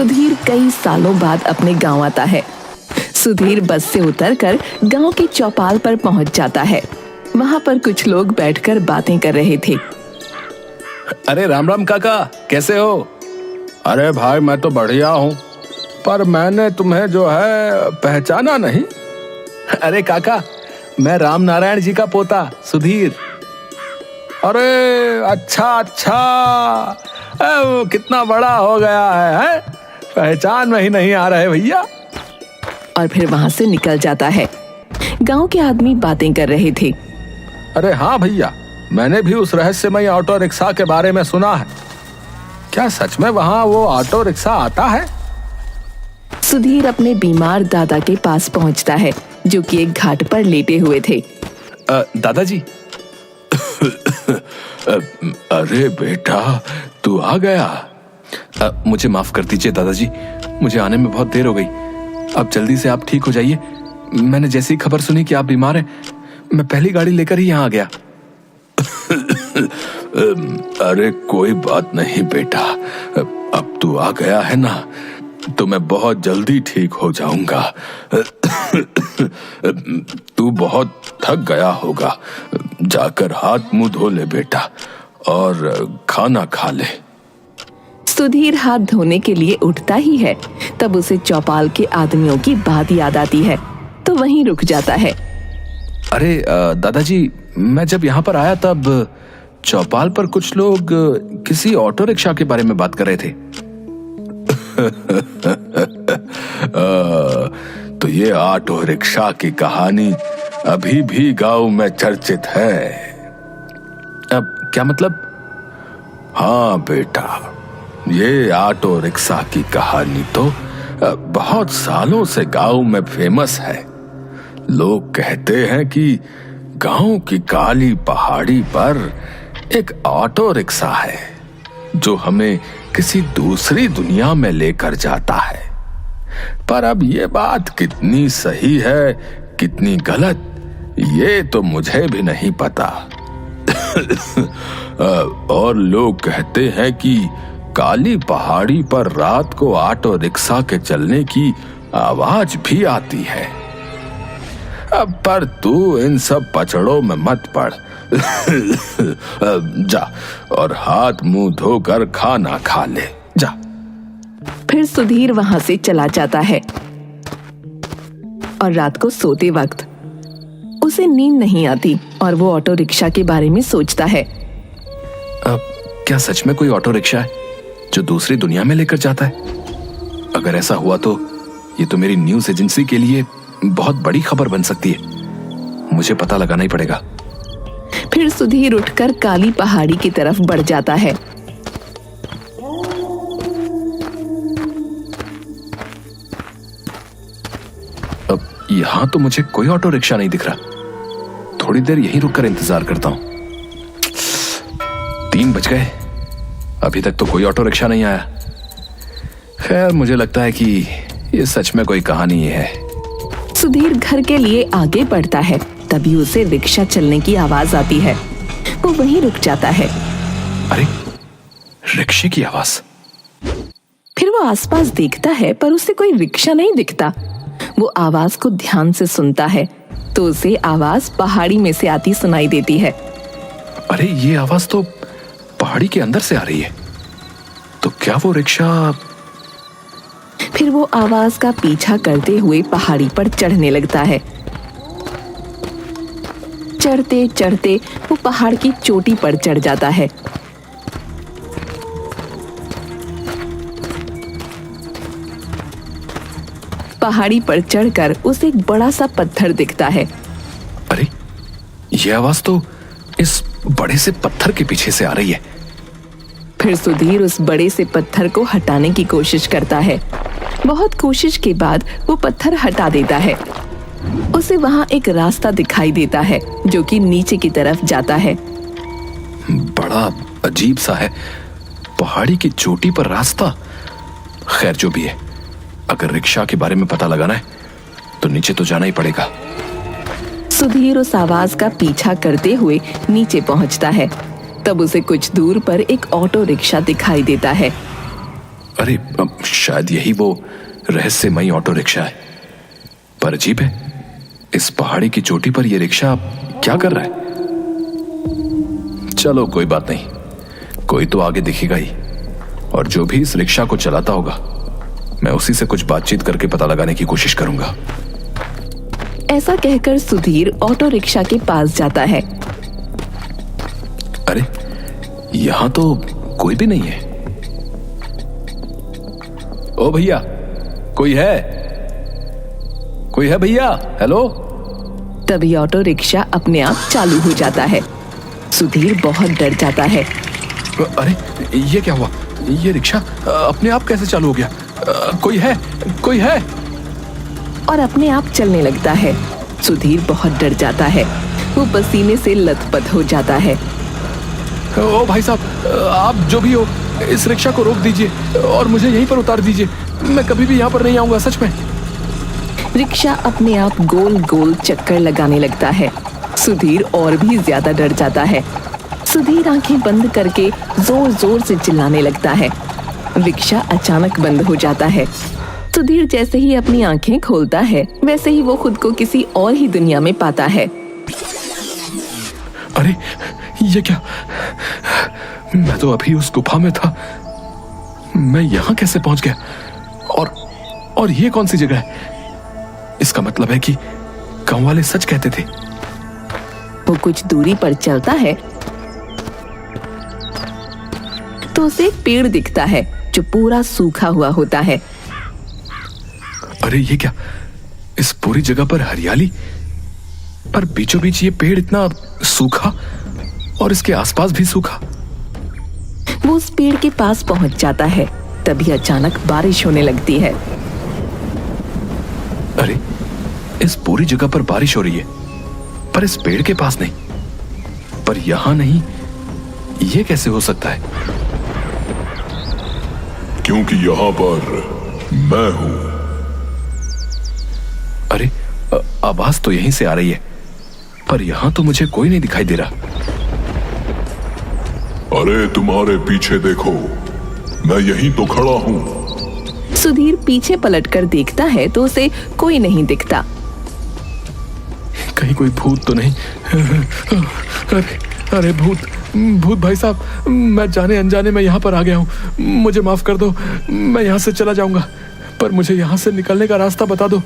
सुधीर कई सालों बाद अपने गांव आता है। सुधीर बस से उतरकर गांव की चौपाल पर पहुंच जाता है। वहां पर कुछ लोग बैठकर बातें कर रहे थे। अरे राम राम काका, कैसे हो? अरे भाई मैं तो बढ़िया हूँ, पर मैंने तुम्हें जो है पहचाना नहीं। अरे काका, मैं राम नारायण जी का पोता सुधीर। अरे अच्छा, वो कितना बड़ा हो गया है? पहचान में ही नहीं आ रहे भैया। और फिर वहां से निकल जाता है। गांव के आदमी बातें कर रहे थे। अरे हाँ भैया, मैंने भी उस रहस्यमय ऑटो रिक्शा के बारे में सुना है। क्या सच में वहाँ वो ऑटो रिक्शा आता है? सुधीर अपने बीमार दादा के पास पहुंचता है, जो कि एक घाट पर लेटे हुए थे। दादाजी। अरे बेटा, तू आ गया। मुझे माफ कर दीजिए दादाजी, मुझे आने में बहुत देर हो गई। अब जल्दी से आप ठीक हो जाइए। मैंने जैसी खबर सुनी कि आप बीमार हैं, मैं पहली गाड़ी लेकर ही यहाँ आ गया। अरे कोई बात नहीं बेटा, अब तू आ गया है ना, तो मैं बहुत जल्दी ठीक हो जाऊंगा। तू बहुत थक गया होगा, जाकर हाथ मुंह धो ले बेटा और खाना खा ले। सुधीर हाथ धोने के लिए उठता ही है, तब उसे चौपाल के आदमियों की बात याद आती है, तो वहीं रुक जाता है। अरे दादाजी, मैं जब यहाँ पर आया तब चौपाल पर कुछ लोग किसी ऑटो रिक्शा के बारे में बात कर रहे थे। तो ये ऑटो रिक्शा की कहानी अभी भी गांव में चर्चित है। अब क्या मतलब? हाँ बेटा, ये ऑटो रिक्शा की कहानी तो बहुत सालों से गांव में फेमस है। लोग कहते हैं कि गांव की काली पहाड़ी पर एक ऑटो रिक्शा है जो हमें किसी दूसरी दुनिया में लेकर जाता है। पर अब ये बात कितनी सही है, कितनी गलत, ये तो मुझे भी नहीं पता। और लोग कहते हैं कि काली पहाड़ी पर रात को ऑटो रिक्शा के चलने की आवाज भी आती है। अब पर तू इन सब पचड़ों में मत पड़। जा और हाथ मुंह धोकर खाना खा ले, जा। फिर सुधीर वहां से चला जाता है और रात को सोते वक्त उसे नींद नहीं आती और वो ऑटो रिक्शा के बारे में सोचता है। अब क्या सच में कोई ऑटो रिक्शा है जो दूसरी दुनिया में लेकर जाता है? अगर ऐसा हुआ तो ये तो मेरी न्यूज एजेंसी के लिए बहुत बड़ी खबर बन सकती है। मुझे पता लगाना ही पड़ेगा। फिर सुधीर उठकर काली पहाड़ी की तरफ बढ़ जाता है। अब यहां तो मुझे कोई ऑटो रिक्शा नहीं दिख रहा। थोड़ी देर यहीं रुककर इंतजार करता हूं। 3 बज गए, अभी तक तो कोई ऑटो रिक्शा नहीं आया। खैर, मुझे लगता है कि ये सच में कोई कहानी ही है। सुधीर घर के लिए आगे बढ़ता है, तभी उसे रिक्शा चलने की आवाज आती है। वो वहीं रुक जाता है। अरे, रिक्शे की आवाज। फिर वो आसपास देखता है, पर उसे कोई रिक्शा नहीं दिखता। वो आवाज को ध्यान से सुनता है, तो उसे आवाज पहाड़ी में से आती सुनाई देती है। अरे, ये आवाज तो पहाड़ी के अंदर से आ रही है। तो क्या वो रिक्शा? फिर वो आवाज का पीछा करते हुए पहाड़ी पर चढ़ने लगता है। चढ़ते चढ़ते वो पहाड़ की चोटी पर चढ़ जाता है। पहाड़ी पर चढ़कर उसे एक बड़ा सा पत्थर दिखता है। अरे, ये आवाज तो इस बड़े से पत्थर के पीछे से आ रही है। फिर सुधीर उस बड़े से पत्थर को हटाने की कोशिश करता है। बहुत कोशिश के बाद वो पत्थर हटा देता है। उसे वहां एक रास्ता दिखाई देता है जो कि नीचे की तरफ जाता है। बड़ा अजीब सा है, पहाड़ी की चोटी पर रास्ता। खैर, जो भी है, अगर रिक्शा के बारे में पता लगाना है तो नीचे तो जाना ही पड़ेगा। सुधीर उस आवाज का पीछा करते हुए नीचे पहुंचता है। तब उसे कुछ दूर पर एक ऑटो रिक्शा दिखाई देता है। अरे शायद यही वो रहस्यमयी ऑटो रिक्शा है। पर अजीब है, इस पहाड़ी की चोटी पर यह रिक्शा क्या कर रहा है? चलो कोई बात नहीं, कोई तो आगे दिखेगा ही, और जो भी इस रिक्शा को चलाता होगा मैं उसी से कुछ बातचीत करके पता लगाने की कोशिश करूंगा। ऐसा कहकर सुधीर ऑटो रिक्शा के पास जाता है। अरे यहां तो कोई भी नहीं है। ओ भैया, कोई है? कोई है भैया? हेलो? तभी ऑटो रिक्शा अपने आप चालू हो जाता है। सुधीर बहुत डर जाता है। अरे ये क्या हुआ? ये रिक्शा अपने आप कैसे चालू हो गया? कोई है? कोई है? और अपने आप चलने लगता है। सुधीर बहुत डर जाता है, वो पसीने से लथपथ हो जाता है। ओ भाई साहब, आप जो भी हो, इस रिक्शा को रोक दीजिए और मुझे यहीं पर उतार दीजिए। मैं कभी भी यहाँ पर नहीं आऊंगा, सच में। रिक्शा अपने आप गोल गोल चक्कर लगाने लगता है। सुधीर और भी ज्यादा डर जाता है। सुधीर आंखें बंद करके जोर जोर से चिल्लाने लगता है। रिक्शा अचानक बंद हो जाता है। सुधीर जैसे ही अपनी आंखें खोलता है, वैसे ही वो खुद को किसी और ही दुनिया में पाता है। अरे ये क्या? मैं तो अभी उस गुफा में था। मैं यहाँ कैसे पहुंच गया? और ये कौन सी जगह है? इसका मतलब है कि गांव वाले सच कहते थे। वो कुछ दूरी पर चलता है तो उसे एक पेड़ दिखता है जो पूरा सूखा हुआ होता है। अरे ये क्या? इस पूरी जगह पर हरियाली, पर बीचों बीच ये पेड़ इतना सूखा और इसके आसपास भी सूखा। वो उस पेड़ के पास पहुंच जाता है। तभी अचानक बारिश होने लगती है। अरे इस पूरी जगह पर बारिश हो रही है, पर इस पेड़ के पास नहीं। पर यहां नहीं, ये कैसे हो सकता है? क्योंकि यहां पर मैं हूं। अरे आवाज तो यहीं से आ रही है, पर यहां तो मुझे कोई नहीं दिखाई दे रहा। अरे तुम्हारे पीछे देखो, मैं यहीं तो खड़ा हूं। सुधीर पीछे पलटकर देखता है तो उसे कोई नहीं दिखता। कहीं कोई भूत तो नहीं? अरे भूत भाई साहब, मैं जाने अनजाने में यहाँ पर आ गया हूँ। मुझे माफ कर दो, मैं यहाँ से चला जाऊंगा, पर मुझे यहाँ से निकलने का रास्ता बता दो।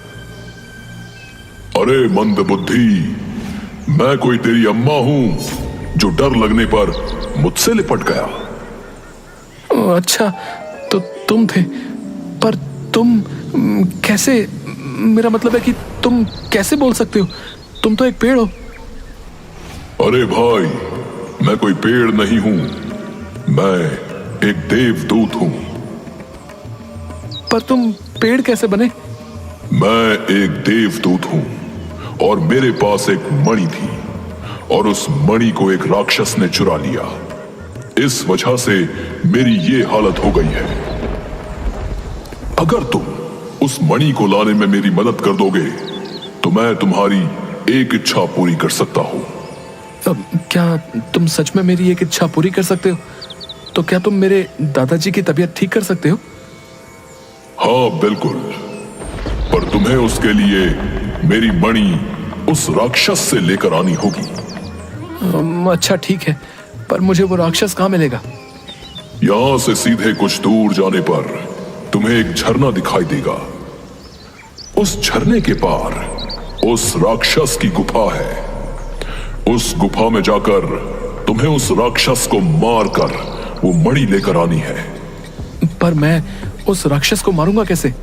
अरे मंद बुद्धि, मैं कोई तेरी अम्मा हूँ जो डर लगने पर मुझसे लिपट गया। अच्छा, तो तुम थे, पर तुम कैसे? मेरा मतलब है कि तुम कैसे बोल सकते हो? तुम तो एक पेड़ हो। अरे भाई, मैं कोई पेड़ नहीं हूं, मैं एक देवदूत हूं। पर तुम पेड़ कैसे बने? मैं एक देवदूत हूं और मेरे पास एक मणि थी, और उस मणि को एक राक्षस ने चुरा लिया। इस वजह से मेरी ये हालत हो गई है। अगर तुम उस मणि को लाने में मेरी मदद कर दोगे तो मैं तुम्हारी एक इच्छा पूरी कर सकता हूं। क्या तुम सच में मेरी एक इच्छा पूरी कर सकते हो? तो क्या तुम मेरे दादाजी की तबीयत ठीक कर सकते हो? हाँ बिल्कुल, पर तुम्हें उसके लिए मेरी मणि उस राक्षस से लेकर आनी होगी। अच्छा ठीक है, पर मुझे वो राक्षस कहाँ मिलेगा? यहां से सीधे कुछ दूर जाने पर तुम्हें एक झरना दिखाई देगा। उस झरने के पार उस राक्षस की गुफा है। उस गुफा में जाकर तुम्हें उस राक्षस को मारकर वो मणि लेकर आनी है। पर मैं उस राक्षस को मारूंगा कैसे?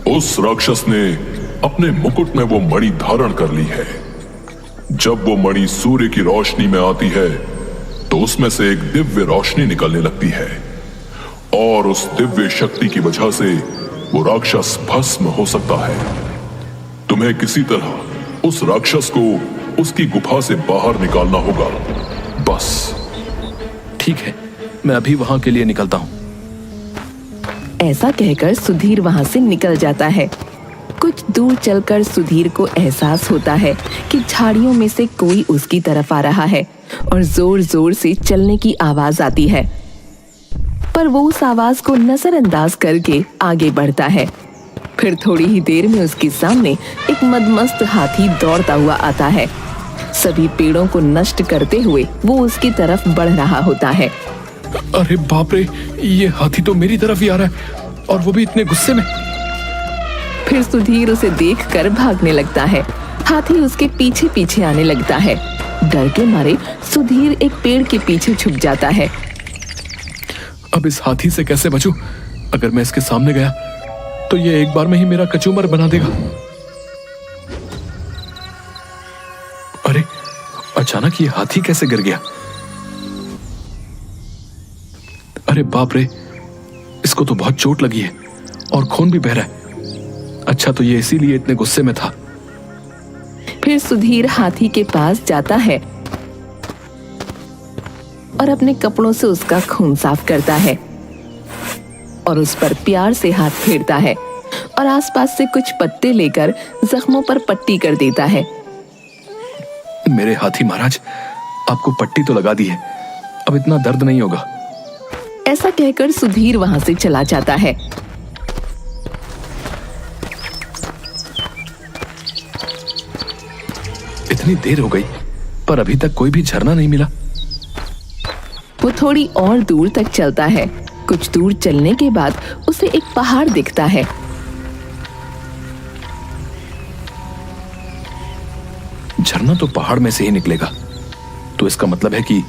उस राक्षस ने अपने मुकुट में वो मणि धारण कर ली है। जब वो मणि सूर्य की रोशनी में आती है तो उसमें से एक दिव्य रोशनी निकलने लगती है, और उस दिव्य शक्ति की वजह से वो राक्षस भस्म हो सकता है। तुम्हें किसी तरह उस राक्षस को उसकी गुफा से बाहर निकालना होगा, बस। ठीक है, मैं अभी वहां के लिए निकलता हूं। ऐसा कहकर सुधीर वहां से निकल जाता है। कुछ दूर चलकर सुधीर को एहसास होता है कि झाड़ियों में से कोई उसकी तरफ आ रहा है और जोर जोर से चलने की आवाज आती है। पर वो उस आवाज को नजरअंदाज करके आगे बढ़ता है। फिर थोड़ी ही देर में उसके सामने एक मदमस्त हाथी दौड़ता हुआ आता है। सभी पेड़ों को नष्ट करते हुए वो उसकी तरफ बढ़ रहा होता है। अरे बाप रे, ये हाथी तो मेरी तरफ ही आ रहा है और वो भी इतने गुस्से में। फिर सुधीर उसे देखकर भागने लगता है। हाथी उसके पीछे पीछे आने लगता है। डर के मारे सुधीर एक पेड़ के पीछे छुप जाता है। अब इस हाथी से कैसे बचूं? अगर मैं इसके सामने गया तो ये एक बार में ही मेरा कचूमर बना देगा। अरे अचानक ये हाथी कैसे गिर गया? अरे बाप रे, इसको तो बहुत चोट लगी है और खून भी बह रहा है। अच्छा, तो ये इसीलिए इतने गुस्से में था। फिर सुधीर हाथी के पास जाता है और अपने कपड़ों से उसका खून साफ करता है और उस पर प्यार से हाथ फेरता है और आसपास से कुछ पत्ते लेकर जख्मों पर पट्टी कर देता है। मेरे हाथी महाराज, आपको पट्टी तो लगा दी है, अब इतना दर्द नहीं होगा। ऐसा कहकर सुधीर वहां से चला जाता है। इतनी देर हो गई पर अभी तक कोई भी झरना नहीं मिला। वो थोड़ी और दूर तक चलता है। कुछ दूर चलने के बाद उसे एक पहाड़ दिखता है। झरना तो पहाड़ में से ही निकलेगा, तो इसका मतलब है कि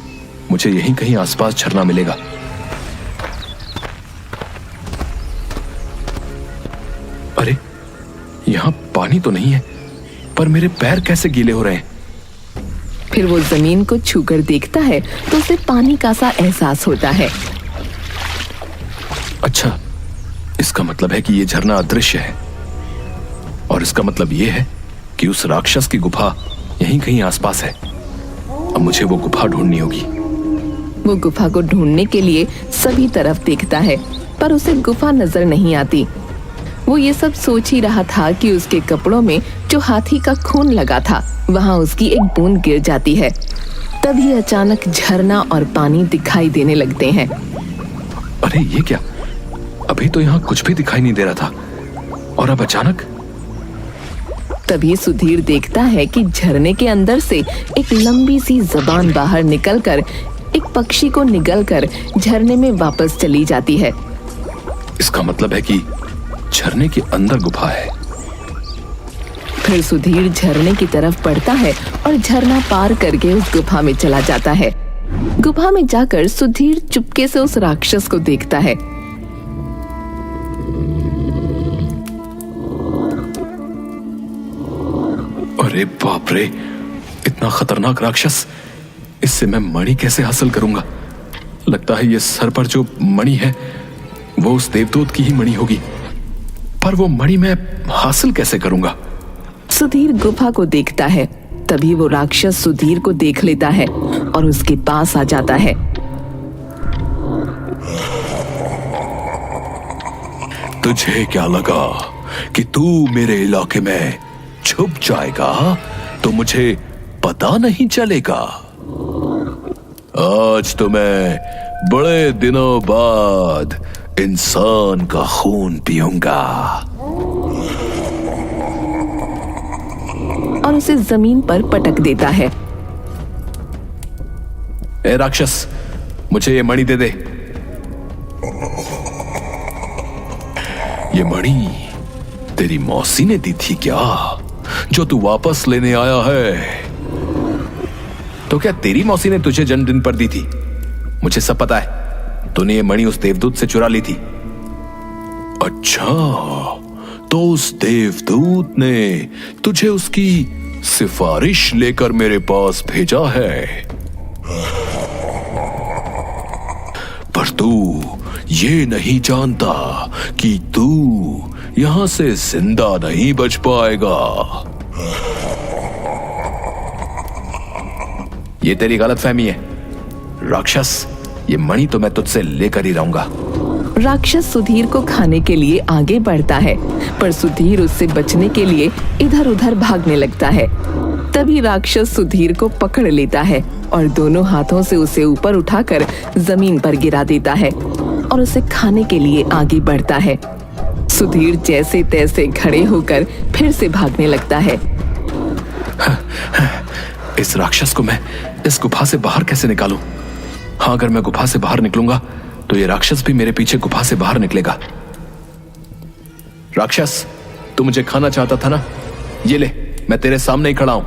मुझे यहीं कहीं आसपास झरना मिलेगा। अरे यहां पानी तो नहीं है, पर मेरे पैर कैसे गीले हो रहे हैं? फिर वो जमीन को छूकर देखता है तो उसे पानी का सा एहसास होता है। अच्छा, इसका मतलब है कि ये झरना अदृश्य है और इसका मतलब ये है कि उस राक्षस की गुफा यहीं कहीं आसपास है। अब मुझे वो गुफा ढूंढनी होगी। वो गुफा को ढूंढने के लिए सभी तरफ देखता है, पर उसे गुफा नजर नहीं आती। वो ये सब सोच ही रहा था कि उसके कपड़ों में जो हाथी का खून लगा था वहां उसकी एक बूंद गिर जाती है। तभी अचानक झरना और पानी दिखाई देने लगते हैं। अरे ये क्या? अभी तो यहाँ कुछ भी दिखाई नहीं दे रहा था और अब अचानक। तभी सुधीर देखता है कि झरने के अंदर से एक लंबी सी जबान बाहर निकलकर एक पक्षी को निगलकर झरने में वापस चली जाती है। इसका मतलब है कि झरने के अंदर गुफा है। फिर सुधीर झरने की तरफ बढ़ता है और झरना पार करके उस गुफा में चला जाता है। गुफा में जाकर सुधीर चुपके से उस राक्षस को देखता है। अरे बाप रे, इतना खतरनाक राक्षस! इससे मैं मणि कैसे हासिल करूंगा? लगता है ये सर पर जो मणि है वो उस देवदूत की ही मणि होगी, पर वो मणि मैं हासिल कैसे करूंगा? सुधीर गुफा को देखता है। तभी वो राक्षस सुधीर को देख लेता है और उसके पास आ जाता है। तुझे क्या लगा कि तू मेरे इलाके में छुप जाएगा तो मुझे पता नहीं चलेगा? आज तो मैं बड़े दिनों बाद इंसान का खून पीऊंगा। और उसे जमीन पर पटक देता है। ए राक्षस, मुझे ये मणि दे दे। ये मणि तेरी मौसी ने दी थी क्या, जो तू वापस लेने आया है? तो क्या तेरी मौसी ने तुझे जन्मदिन पर दी थी? मुझे सब पता है। तूने ये मणि उस देवदूत से चुरा ली थी। अच्छा, तो उस देवदूत ने तुझे उसकी सिफारिश लेकर मेरे पास भेजा है, पर तू ये नहीं जानता कि तू यहां से जिंदा नहीं बच पाएगा। ये तेरी गलतफहमी है राक्षस। ये मणि तो मैं तुझसे लेकर ही रहूंगा। राक्षस सुधीर को खाने के लिए आगे बढ़ता है, पर सुधीर उससे बचने के लिए इधर उधर भागने लगता है। तभी राक्षस सुधीर को पकड़ लेता है और दोनों हाथों से उसे ऊपर उठाकर जमीन पर गिरा देता है। और उसे खाने के लिए आगे बढ़ता है। सुधीर जैसे तैसे खड़े होकर फिर से भागने लगता है। इस राक्षस को मैं इस गुफा से बाहर कैसे निकालूं? हाँ, अगर मैं गुफा से बाहर निकलूंगा तो ये राक्षस भी मेरे पीछे गुफा से बाहर निकलेगा। राक्षस, तू मुझे खाना चाहता था ना? ये ले, मैं तेरे सामने ही खड़ा हूं।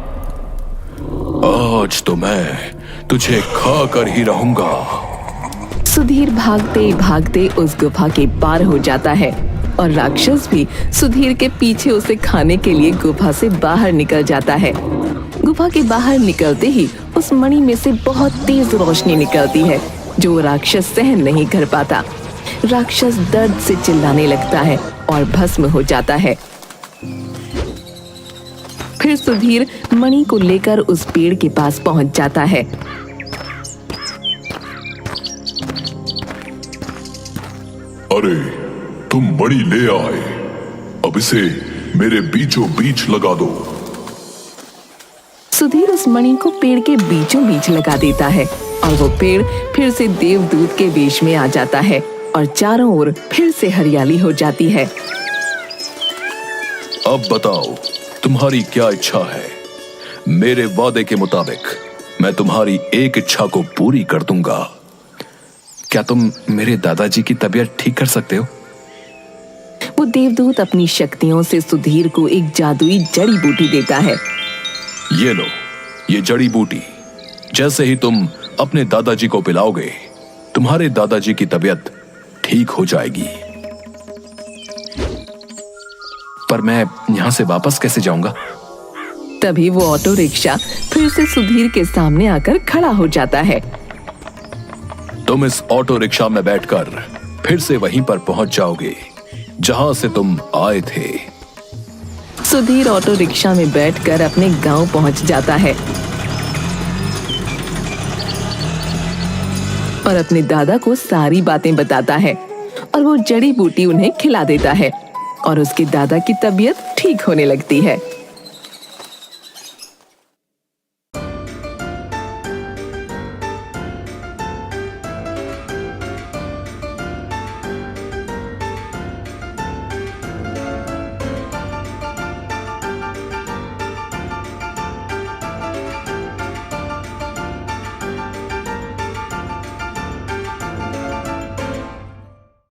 आज तो मैं तुझे खा कर ही रहूंगा। सुधीर भागते भागते उस गुफा के पार हो जाता है और राक्षस भी सुधीर के पीछे उसे खाने के लिए गुफा से बाहर निकल जाता है। गुफा के बाहर निकलते ही उस मणि में से बहुत तेज रोशनी निकलती है जो राक्षस सहन नहीं कर पाता। राक्षस दर्द से चिल्लाने लगता है और भस्म हो जाता है। फिर सुधीर मणि को लेकर उस पेड़ के पास पहुंच जाता है। अरे, तुम मणि ले आए, अब इसे मेरे बीचों बीच लगा दो। सुधीर उस मणि को पेड़ के बीचों बीच लगा देता है और वो पेड़ फिर से देवदूत के वेश में आ जाता है और चारों ओर फिर से हरियाली हो जाती है। अब बताओ, तुम्हारी क्या इच्छा है? मेरे वादे के मुताबिक मैं तुम्हारी एक इच्छा को पूरी कर दूंगा। क्या तुम मेरे दादाजी की तबीयत ठीक कर सकते हो? वो देवदूत अपनी शक्तियों से सुधीर को एक जादुई जड़ी बूटी देता है। ये लो, ये जड़ी बूटी। जैसे ही तुम अपने दादाजी को पिलाओगे, तुम्हारे दादाजी की तबीयत ठीक हो जाएगी। पर मैं यहां से वापस कैसे जाऊंगा? तभी वो ऑटो रिक्शा फिर से सुधीर के सामने आकर खड़ा हो जाता है। तुम इस ऑटो रिक्शा में बैठकर फिर से वहीं पर पहुंच जाओगे जहां से तुम आए थे। सुधीर ऑटो रिक्शा में बैठकर अपने गांव पहुंच जाता है और अपने दादा को सारी बातें बताता है और वो जड़ी बूटी उन्हें खिला देता है और उसके दादा की तबीयत ठीक होने लगती है।